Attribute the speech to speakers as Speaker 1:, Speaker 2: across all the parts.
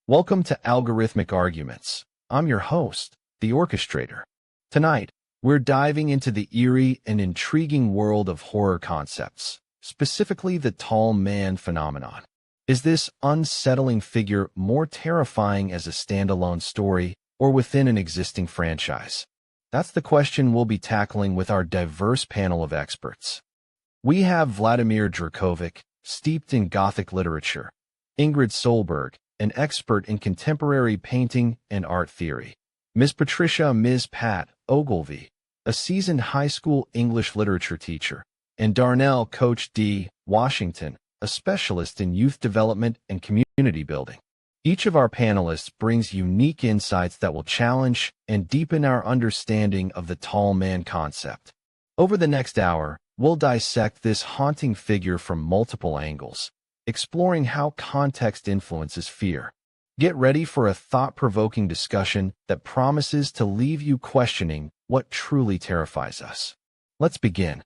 Speaker 1: Welcome to Algorithmic Arguments. I'm your host, the Orchestrator. Tonight, we're diving into the eerie and intriguing world of horror concepts, specifically the tall man phenomenon. Is this unsettling figure more terrifying as a standalone story or within an existing franchise? That's the question we'll be tackling with our diverse panel of experts. We have Vladimir Drakovic, steeped in Gothic literature, Ingrid Solberg, an expert in contemporary painting and art theory, Ms. Patricia Ms. Pat Ogilvie, a seasoned high school English literature teacher, and Darnell Coach D. Washington, a specialist in youth development and community building. Each of our panelists brings unique insights that will challenge and deepen our understanding of the tall man concept. Over the next hour, we'll dissect this haunting figure from multiple angles, exploring how context influences fear. Get ready for a thought-provoking discussion that promises to leave you questioning what truly terrifies us. Let's begin.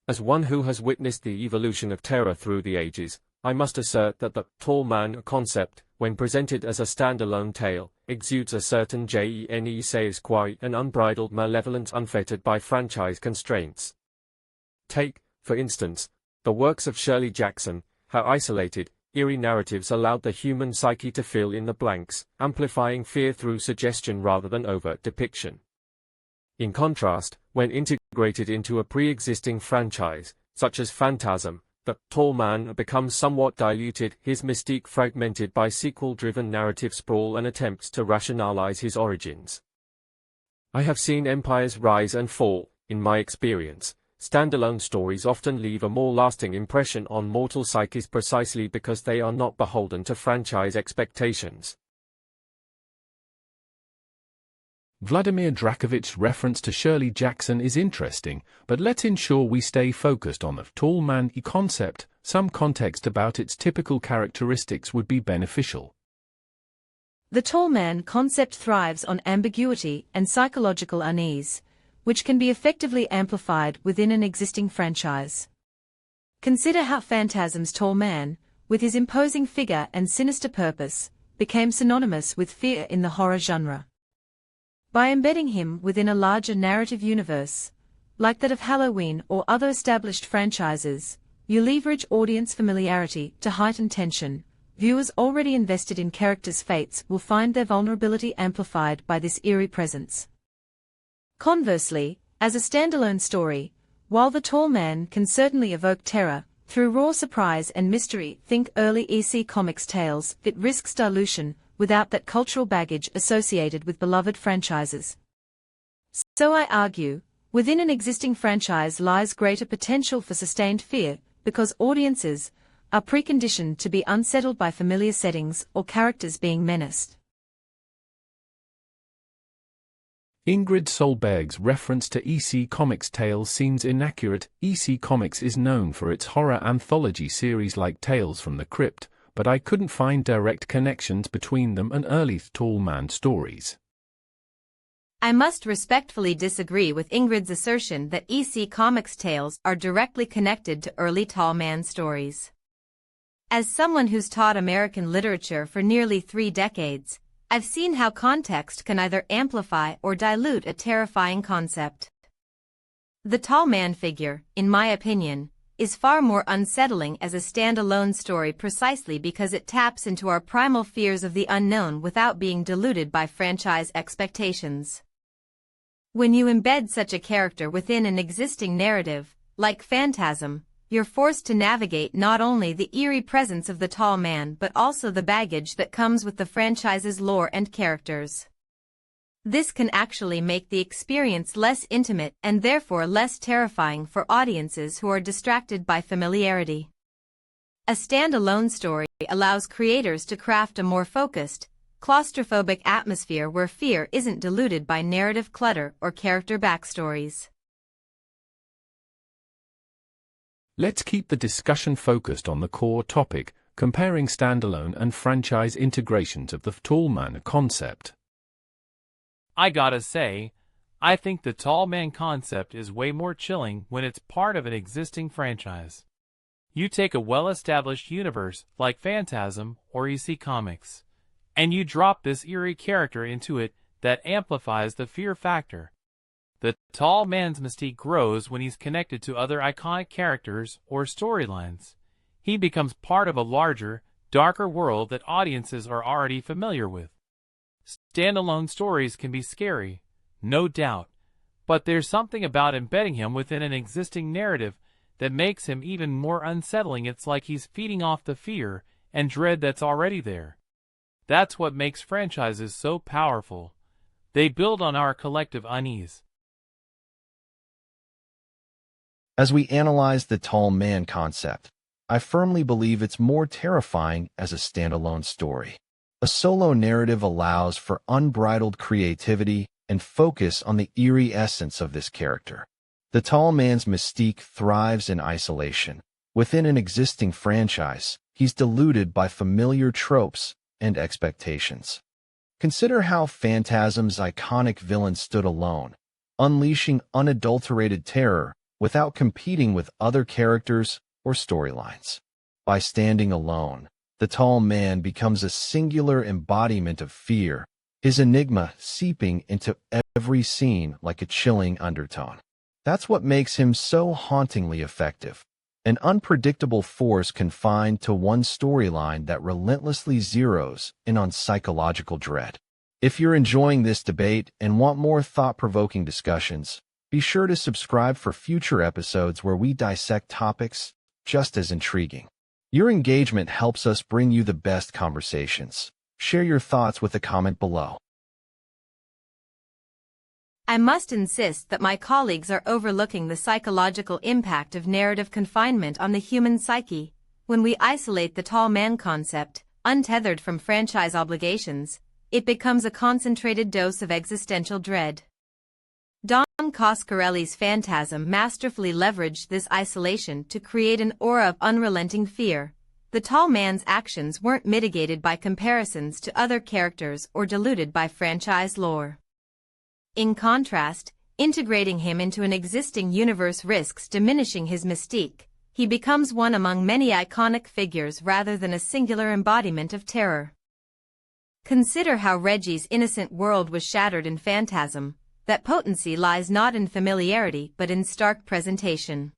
Speaker 2: As one who has witnessed the evolution of terror through the ages, I must assert that the tall man concept, when presented as a standalone tale, exudes a certain quite an unbridled malevolence unfettered by franchise constraints. Take, for instance, the works of Shirley Jackson, how isolated, eerie narratives allowed the human psyche to fill in the blanks, amplifying fear through suggestion rather than overt depiction. In contrast, when integrated into a pre-existing franchise, such as Phantasm, the tall man becomes somewhat diluted, his mystique fragmented by sequel-driven narrative sprawl and attempts to rationalize his origins. I have seen empires rise and fall. In my experience, standalone stories often leave a more lasting impression on mortal psyches precisely because they are not beholden to franchise expectations.
Speaker 3: Vladimir Drakovic's reference to Shirley Jackson is interesting, but let's ensure we stay focused on the tall man concept. Some context about its typical characteristics would be beneficial.
Speaker 4: The tall man concept thrives on ambiguity and psychological unease, which can be effectively amplified within an existing franchise. Consider how Phantasm's tall man, with his imposing figure and sinister purpose, became synonymous with fear in the horror genre. By embedding him within a larger narrative universe, like that of Halloween or other established franchises, you leverage audience familiarity to heighten tension. Viewers already invested in characters' fates will find their vulnerability amplified by this eerie presence. Conversely, as a standalone story, while the tall man can certainly evoke terror, through raw surprise and mystery, think early EC Comics tales, it risks dilution without that cultural baggage associated with beloved franchises. So I argue, within an existing franchise lies greater potential for sustained fear, because audiences are preconditioned to be unsettled by familiar settings or characters being menaced.
Speaker 3: Ingrid Solberg's reference to EC Comics tales seems inaccurate. EC Comics is known for its horror anthology series like Tales from the Crypt, but I couldn't find direct connections between them and early tall man stories.
Speaker 5: I must respectfully disagree with Ingrid's assertion that EC Comics tales are directly connected to early tall man stories. As someone who's taught American literature for nearly 3 decades, I've seen how context can either amplify or dilute a terrifying concept. The tall man figure, in my opinion, is far more unsettling as a standalone story precisely because it taps into our primal fears of the unknown without being diluted by franchise expectations. When you embed such a character within an existing narrative, like Phantasm, you're forced to navigate not only the eerie presence of the tall man but also the baggage that comes with the franchise's lore and characters. This can actually make the experience less intimate and therefore less terrifying for audiences who are distracted by familiarity. A standalone story allows creators to craft a more focused, claustrophobic atmosphere where fear isn't diluted by narrative clutter or character backstories.
Speaker 3: Let's keep the discussion focused on the core topic, comparing standalone and franchise integrations of the tall man concept.
Speaker 6: I gotta say, I think the tall man concept is way more chilling when it's part of an existing franchise. You take a well-established universe like Phantasm or EC Comics, and you drop this eerie character into it that amplifies the fear factor. The tall man's mystique grows when he's connected to other iconic characters or storylines. He becomes part of a larger, darker world that audiences are already familiar with. Standalone stories can be scary, no doubt, but there's something about embedding him within an existing narrative that makes him even more unsettling. It's like he's feeding off the fear and dread that's already there. That's what makes franchises so powerful. They build on our collective unease.
Speaker 1: As we analyze the tall man concept, I firmly believe it's more terrifying as a standalone story. A solo narrative allows for unbridled creativity and focus on the eerie essence of this character. The tall man's mystique thrives in isolation. Within an existing franchise, he's diluted by familiar tropes and expectations. Consider how Phantasm's iconic villain stood alone, unleashing unadulterated terror without competing with other characters or storylines. By standing alone, the tall man becomes a singular embodiment of fear, his enigma seeping into every scene like a chilling undertone. That's what makes him so hauntingly effective, an unpredictable force confined to one storyline that relentlessly zeroes in on psychological dread. If you're enjoying this debate and want more thought-provoking discussions, be sure to subscribe for future episodes where we dissect topics just as intriguing. Your engagement helps us bring you the best conversations. Share your thoughts with a comment below.
Speaker 5: I must insist that my colleagues are overlooking the psychological impact of narrative confinement on the human psyche. When we isolate the tall man concept, untethered from franchise obligations, it becomes a concentrated dose of existential dread. Don Coscarelli's Phantasm masterfully leveraged this isolation to create an aura of unrelenting fear. The tall man's actions weren't mitigated by comparisons to other characters or diluted by franchise lore. In contrast, integrating him into an existing universe risks diminishing his mystique. He becomes one among many iconic figures rather than a singular embodiment of terror. Consider how Reggie's innocent world was shattered in Phantasm. That potency lies not in familiarity but in stark presentation.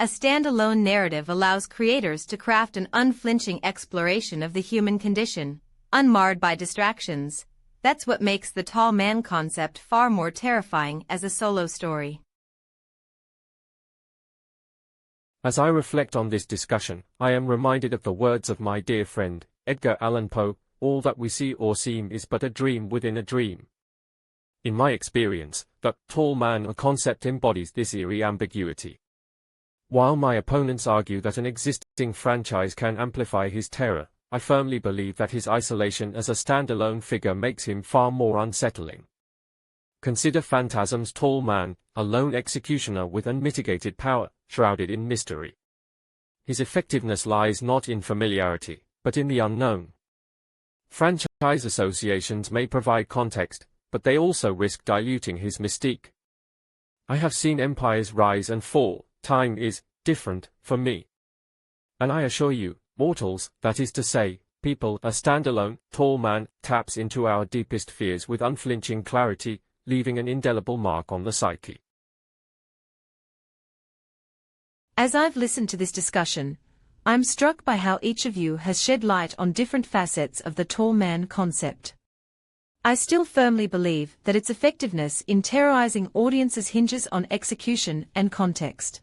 Speaker 5: A standalone narrative allows creators to craft an unflinching exploration of the human condition, unmarred by distractions. That's what makes the tall man concept far more terrifying as a solo story.
Speaker 2: As I reflect on this discussion, I am reminded of the words of my dear friend, Edgar Allan Poe, "All that we see or seem is but a dream within a dream." In my experience, the tall man concept embodies this eerie ambiguity. While my opponents argue that an existing franchise can amplify his terror, I firmly believe that his isolation as a standalone figure makes him far more unsettling. Consider Phantasm's tall man, a lone executioner with unmitigated power, shrouded in mystery. His effectiveness lies not in familiarity, but in the unknown. Franchise associations may provide context, but they also risk diluting his mystique. I have seen empires rise and fall. Time is different for me. And I assure you, mortals, that is to say, people, a standalone, tall man, taps into our deepest fears with unflinching clarity, leaving an indelible mark on the psyche.
Speaker 4: As I've listened to this discussion, I'm struck by how each of you has shed light on different facets of the tall man concept. I still firmly believe that its effectiveness in terrorizing audiences hinges on execution and context.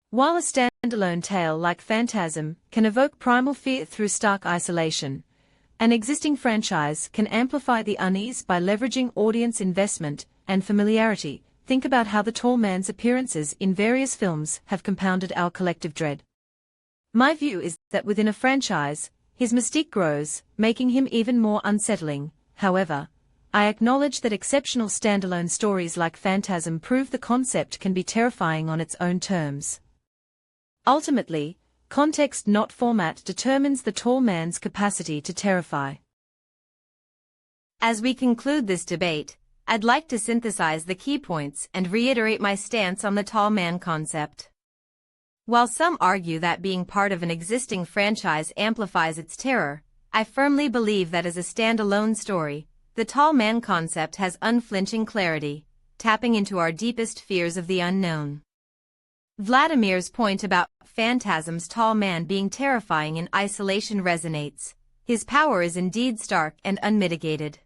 Speaker 4: While a standalone tale like Phantasm can evoke primal fear through stark isolation, an existing franchise can amplify the unease by leveraging audience investment and familiarity. Think about how the tall man's appearances in various films have compounded our collective dread. My view is that within a franchise, his mystique grows, making him even more unsettling. However, I acknowledge that exceptional standalone stories like Phantasm prove the concept can be terrifying on its own terms. Ultimately, context not format determines the tall man's capacity to terrify.
Speaker 5: As we conclude this debate, I'd like to synthesize the key points and reiterate my stance on the tall man concept. While some argue that being part of an existing franchise amplifies its terror, I firmly believe that as a standalone story, the tall man concept has unflinching clarity, tapping into our deepest fears of the unknown. Vladimir's point about Phantasm's tall man being terrifying in isolation resonates. His power is indeed stark and unmitigated.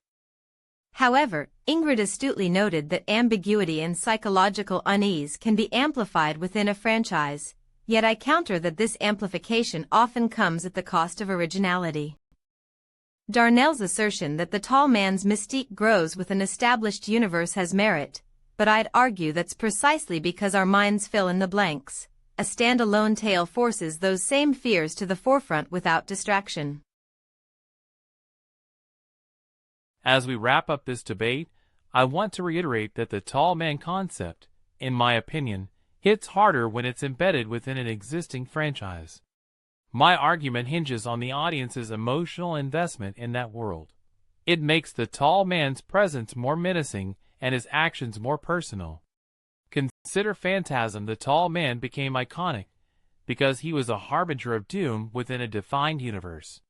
Speaker 5: However, Ingrid astutely noted that ambiguity and psychological unease can be amplified within a franchise, yet I counter that this amplification often comes at the cost of originality. Darnell's assertion that the tall man's mystique grows with an established universe has merit, but I'd argue that's precisely because our minds fill in the blanks. A standalone tale forces those same fears to the forefront without distraction.
Speaker 6: As we wrap up this debate, I want to reiterate that the tall man concept, in my opinion, hits harder when it's embedded within an existing franchise. My argument hinges on the audience's emotional investment in that world. It makes the tall man's presence more menacing and his actions more personal. Consider Phantasm. The tall man became iconic because he was a harbinger of doom within a defined universe.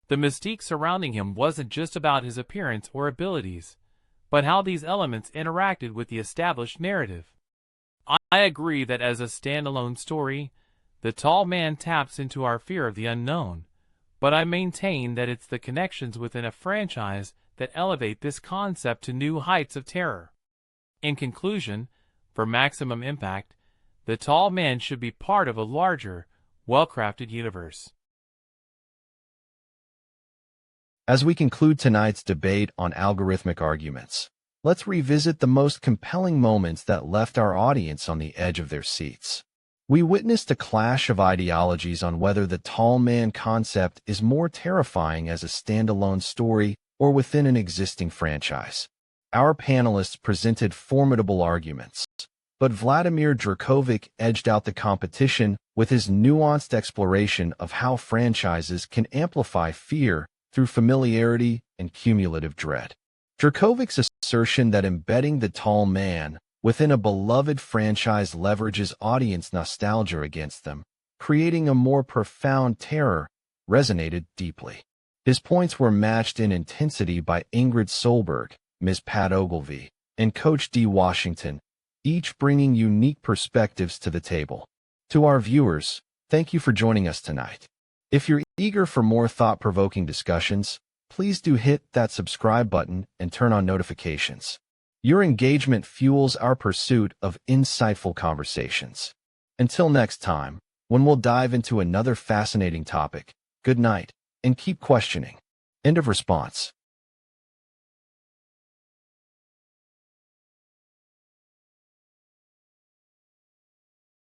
Speaker 6: The mystique surrounding him wasn't just about his appearance or abilities, but how these elements interacted with the established narrative. I agree that as a standalone story, the tall man taps into our fear of the unknown, but I maintain that it's the connections within a franchise that elevate this concept to new heights of terror. In conclusion, for maximum impact, the tall man should be part of a larger, well-crafted universe.
Speaker 1: As we conclude tonight's debate on algorithmic arguments, let's revisit the most compelling moments that left our audience on the edge of their seats. We witnessed a clash of ideologies on whether the tall man concept is more terrifying as a standalone story or within an existing franchise. Our panelists presented formidable arguments, but Vladimir Drakovic edged out the competition with his nuanced exploration of how franchises can amplify fear through familiarity and cumulative dread. Drakovic's assertion that embedding the tall man within a beloved franchise leverages audience nostalgia against them, creating a more profound terror, resonated deeply. His points were matched in intensity by Ingrid Solberg, Ms. Pat Ogilvie, and Coach D. Washington, each bringing unique perspectives to the table. To our viewers, thank you for joining us tonight. If you're eager for more thought-provoking discussions, please do hit that subscribe button and turn on notifications. Your engagement fuels our pursuit of insightful conversations. Until next time, when we'll dive into another fascinating topic, good night, and keep questioning. End of response.